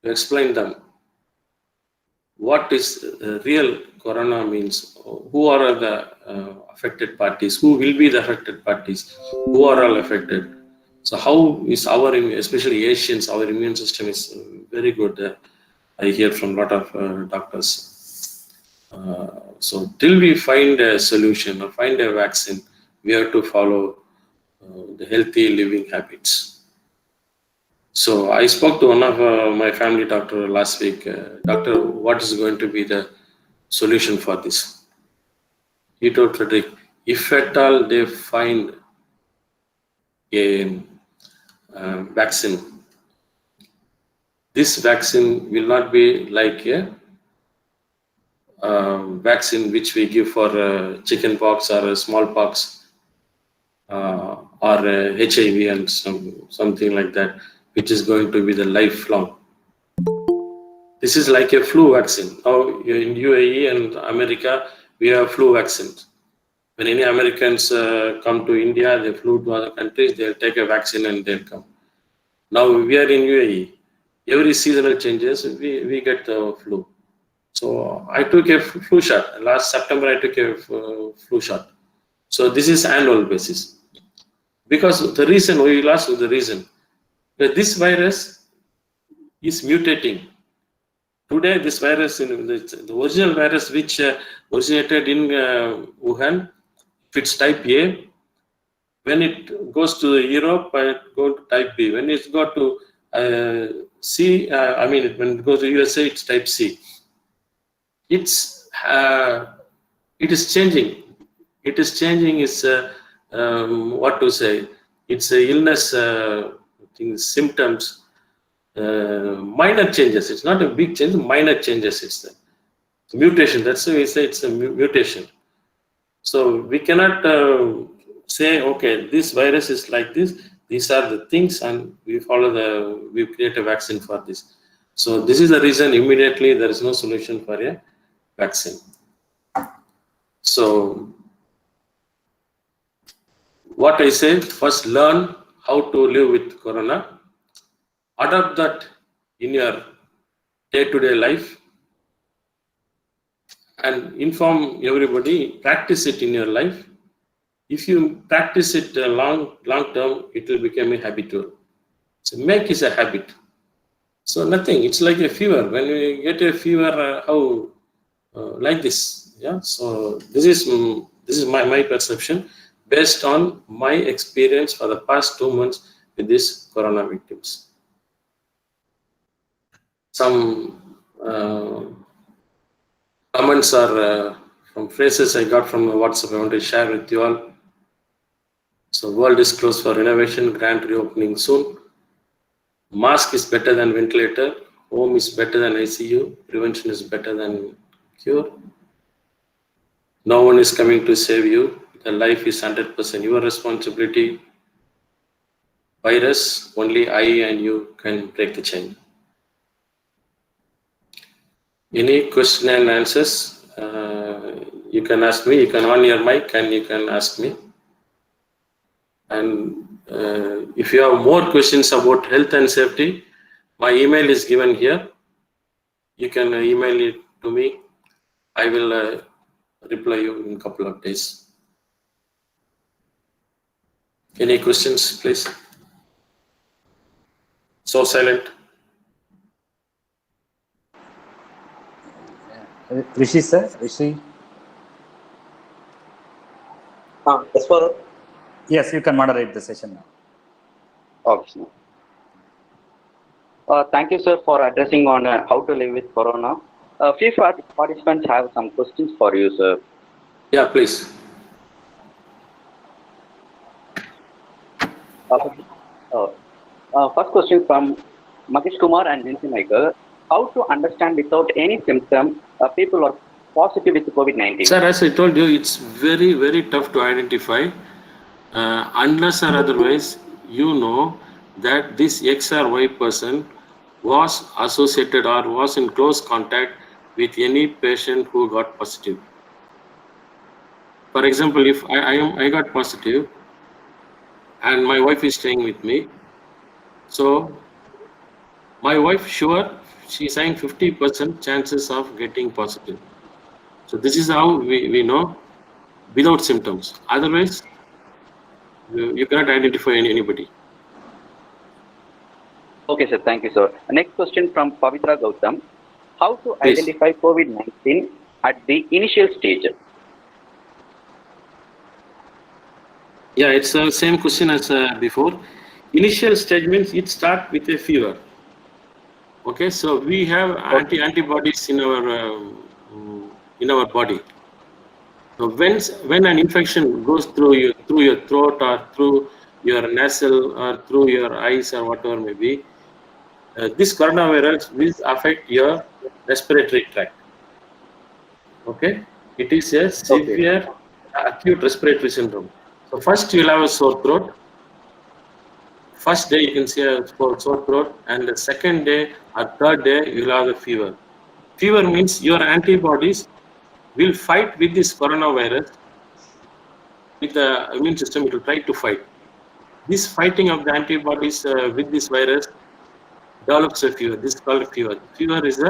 to explain them what is real corona means, who are the affected parties, who will be the affected parties, who are all affected. So how is our, especially Asians, our immune system is very good. I hear from a lot of doctors. So till we find a solution or find a vaccine, we have to follow the healthy living habits. So I spoke to one of my family doctor last week. Doctor, what is going to be the solution for this? He told Frederick, if at all they find a vaccine, this vaccine will not be like a vaccine which we give for chicken pox or smallpox or HIV and something like that, which is going to be the lifelong. This is like a flu vaccine. Now in UAE and America, we have flu vaccines. When any Americans come to India, they flew to other countries, they'll take a vaccine and they'll come. Now we are in UAE. Every seasonal changes, we get the flu. So I took a flu shot. Last September, I took a flu shot. So this is annual basis. Because the reason, we will ask the reason. That this virus is mutating. Today, this virus, the original virus which originated in Wuhan, if it's type A, when it goes to Europe, it goes to type B. When it goes to C, when it goes to USA, it's type C. It is changing. It is changing its, what to say, it's a illness symptoms, minor changes. It's not a big change, minor changes. It's a mutation. That's why we say it's a mutation. So we cannot say, okay, this virus is like this. These are the things, and we create a vaccine for this. So this is the reason immediately there is no solution for a vaccine. So what I say, first learn how to live with corona. Adopt that in your day-to-day life and inform everybody, practice it in your life. If you practice it long term, it will become a habitual. So make it a habit. So nothing, it's like a fever. When you get a fever, like this, yeah. So this is my perception based on my experience for the past 2 months with these corona victims. Some comments are from phrases I got from WhatsApp. I want to share with you all. So world is closed for renovation, grand reopening soon. Mask is better than ventilator. Home is better than ICU. Prevention is better than cure. No one is coming to save you. The life is 100% your responsibility. Virus, only I and you can break the chain. Any question and answers? You can ask me. You can on your mic and you can ask me. And if you have more questions about health and safety, my email is given here. You can email it to me. I will reply you in a couple of days. Any questions, please? So silent. Rishi sir, Rishi. As for Yes, you can moderate the session now. okay. Thank you, sir, for addressing on how to live with corona. A few participants have some questions for you, sir. Yeah, please. First question from Mahesh Kumar and Nancy Michael. How to understand without any symptom people are positive with COVID-19? Sir, as I told you, it's very, very tough to identify. Unless or otherwise, you know that this X or Y person was associated or was in close contact with any patient who got positive. For example, if I got positive and my wife is staying with me, so my wife, sure, she's saying 50% chances of getting positive. So this is how we know without symptoms. Otherwise, you cannot identify anybody. Okay, sir. Thank you, sir. Next question from Pavitra Gautam. How to Please. identify COVID-19 at the initial stage? Yeah, it's the same question as before. Initial stage means it starts with a fever. Okay, so we have antibodies in our body. So when an infection goes through your throat or through your nasal or through your eyes or whatever may be, this coronavirus will affect your respiratory tract. Okay, it is a severe acute respiratory syndrome. So first you'll have a sore throat. First day you can see a sore throat, and the second day or third day you'll have a fever. Fever means your antibodies will fight with this coronavirus. With the immune system, it will try to fight. This fighting of the antibodies with this virus develops a fever. This is called fever. Fever is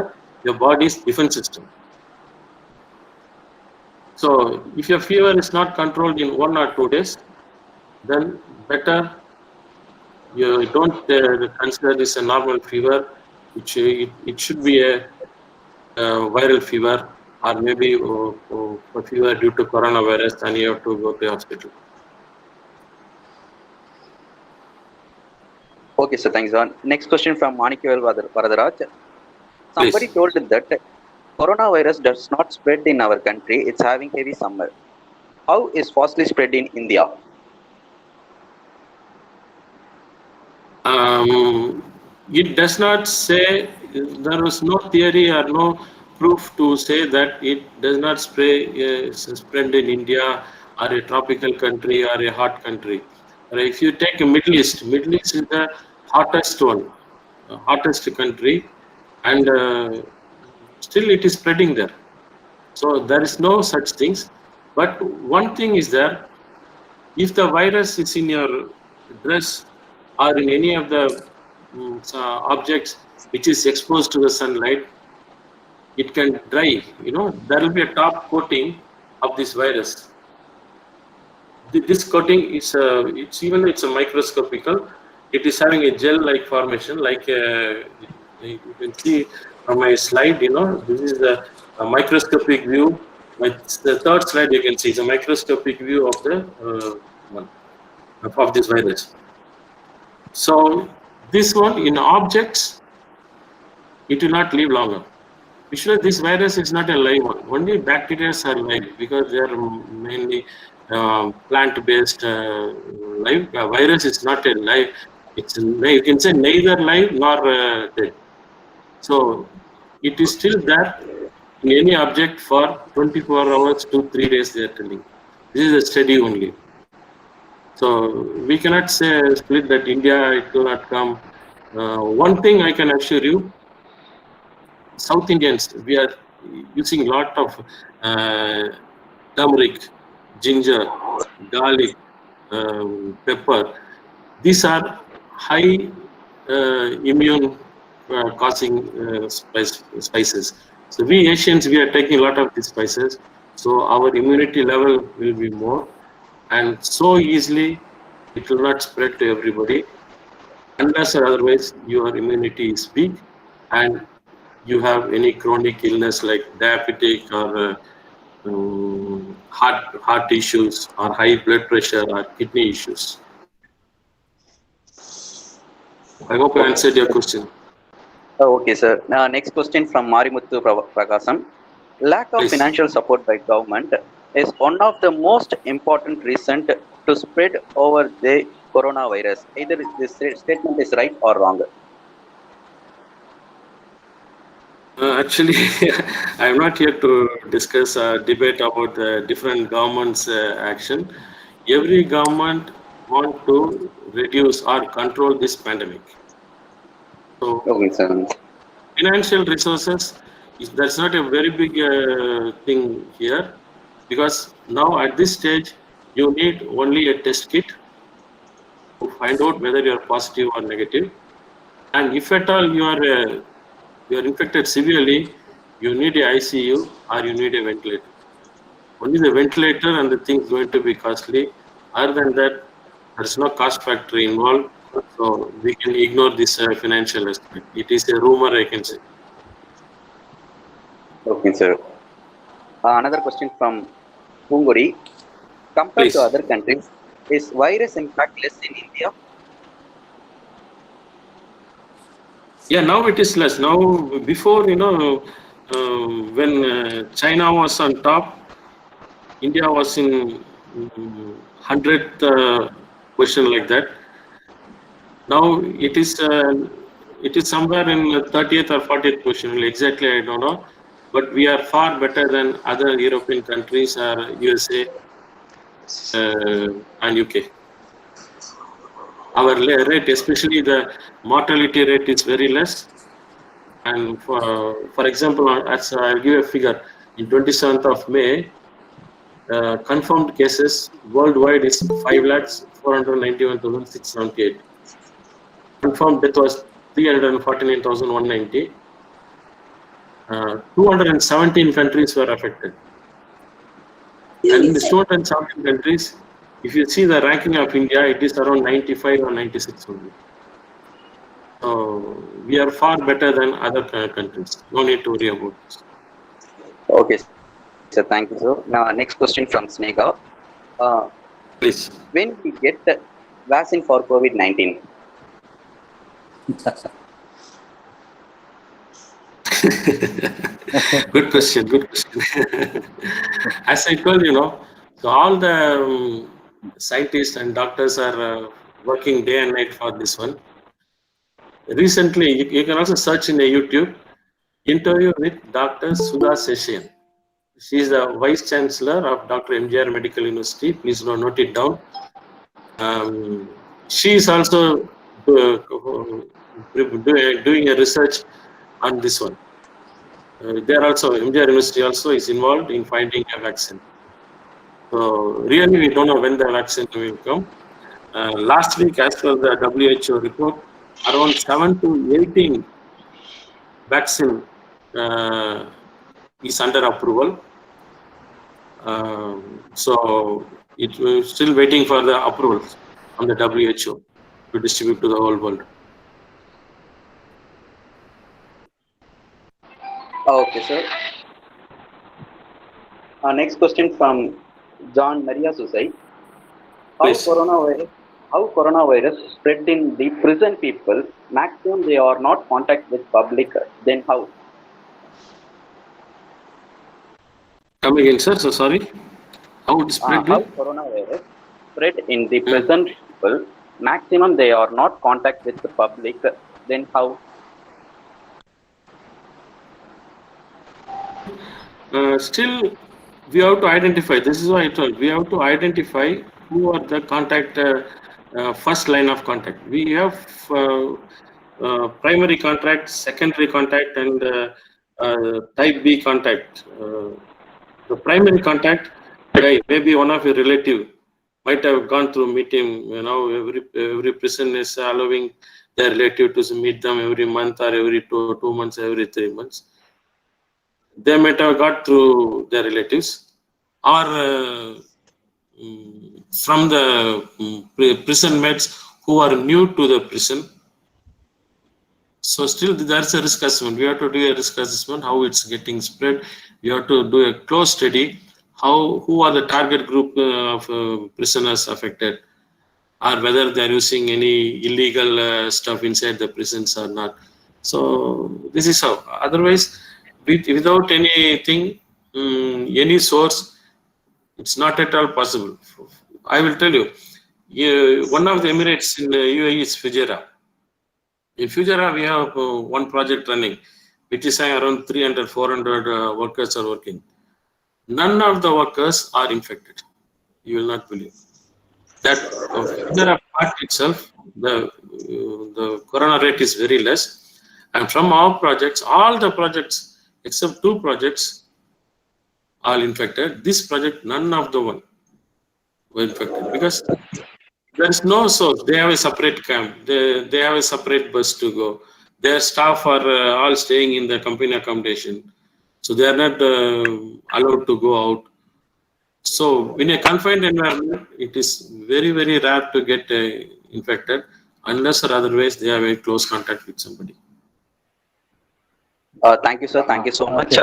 your body's defense system. So if your fever is not controlled in 1 or 2 days, then better you don't consider this a normal fever. It should be a viral fever, or maybe a fever due to coronavirus, and you have to go to the hospital. Okay, sir. Thanks, sir. Next question from Manikyal Varadaraj. Somebody Please. told that coronavirus does not spread in our country. It's having heavy summer. How is falsely spread in India? It does not say, there was no theory or no proof to say that it does not spread in India or a tropical country or a hot country. If you take a Middle East is the hottest one, hottest country, and still it is spreading there. So there is no such things. But one thing is that if the virus is in your dress or in any of the objects which is exposed to the sunlight, it can dry. There will be a top coating of this virus. This coating is it's a microscopical. It is having a gel-like formation, like you can see from my slide. This is the microscopic view. The third slide you can see is a microscopic view of the of this virus. So this one in objects, it will not live longer. Usually this virus is not a live one. Only bacteria are live because they are mainly plant-based live. Virus is not a live. You can say neither live nor dead. So it is still there in any object for 24 hours to 3 days. They are telling. This is a study only. So we cannot say split that India it will not come. One thing I can assure you, South Indians, we are using lot of turmeric, ginger, garlic, pepper. These are high immune causing spices. So we Asians, we are taking a lot of these spices. So our immunity level will be more, and so easily it will not spread to everybody unless or otherwise your immunity is weak and you have any chronic illness like diabetic or heart issues or high blood pressure or kidney issues. I hope I answered your question. Okay, sir. Next question from Marimuthu Prakasam. Lack of Please. financial support by government is one of the most important reasons to spread over the coronavirus. Either this statement is right or wrong. Actually, I am not here to discuss debate about different governments' action. Every government want to reduce or control this pandemic. So, Okay, sir. financial resources, that's not a very big thing here, because now at this stage, you need only a test kit to find out whether you are positive or negative. And if at all you are infected severely, you need a ICU or you need a ventilator. Only the ventilator and the thing is going to be costly. Other than that, there's no cost factor involved. So we can ignore this financial aspect. It is a rumor, I can say. Okay, sir. Another question from Punguri. Compared Please. to other countries, is virus impact less in India? Yeah, now it is less. Now, before, when China was on top, India was in 100th position like that. Now it is somewhere in 30th or 40th position. Exactly, I don't know. But we are far better than other European countries or USA and UK. Our rate, especially the mortality rate, is very less. And for example, I'll give a figure. In 27th of May, confirmed cases worldwide is 5,491,678. Confirmed death was 349,190. 217 countries were affected. And in the 217 countries, if you see the ranking of India, it is around 95 or 96 only. So we are far better than other countries. No need to worry about this. Okay, sir. Thank you, sir. Now, next question from Snega. Please. When we get the vaccine for COVID-19? Good question. Good question. As I told you, so all the scientists and doctors are working day and night for this one. Recently, you can also search in a YouTube interview with Dr. Sudha Seshan. She is the Vice Chancellor of Dr. MGR Medical University. Please note it down. She is also doing a research on this one. There also, MGR University also is involved in finding a vaccine. So really, we don't know when the vaccine will come. Last week, as per the WHO report, around 7 to 18 vaccine is under approval. So it is still waiting for the approval from the WHO to distribute to the whole world. Okay, sir. Next question from John Maria Susai. How coronavirus spread in the prison people? Maximum they are not contact with public. Then how? Come again, sir. So sorry. How it spread? How coronavirus spread in the prison people, maximum they are not contact with the public, then how? Still, we have to identify. This is why I told we have to identify who are the contact, first line of contact. We have primary contact, secondary contact, and type B contact. The primary contact guy, maybe one of your relative, might have gone through meeting. Every prison is allowing their relative to meet them every month or every two months, every 3 months. They might have got through their relatives or from the prison mates who are new to the prison. So still there's a risk assessment. We have to do a risk assessment, how it's getting spread. We have to do a close study, who are the target group of prisoners affected, or whether they're using any illegal stuff inside the prisons or not. So this is how. Otherwise, without anything, any source, it's not at all possible. I will tell you, one of the Emirates in the UAE is Fujairah. In Fujairah, we have one project running, which is around 300, 400 workers are working. None of the workers are infected. You will not believe. That Fujairah part itself, the corona rate is very less. And from our projects, all the projects, except 2 projects, are infected. This project, none of the one were infected because there is no source. They have a separate camp. They have a separate bus to go. Their staff are all staying in the company accommodation. So they are not allowed to go out. So in a confined environment, it is very, very rare to get infected unless or otherwise they have a close contact with somebody. Thank you, sir. Thank you so much.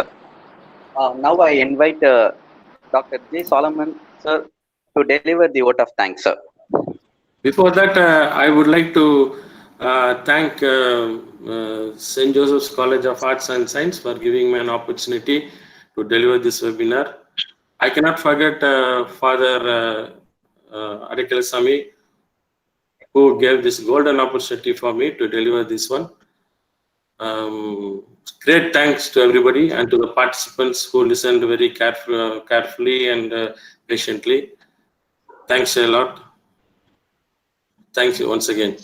Now I invite Dr. J. Solomon, sir, to deliver the vote of thanks, sir. Before that, I would like to thank St. Joseph's College of Arts and Science for giving me an opportunity to deliver this webinar. I cannot forget Father Adekalasamy, who gave this golden opportunity for me to deliver this one. Great thanks to everybody and to the participants who listened very carefully and patiently. Thanks a lot. Thank you once again.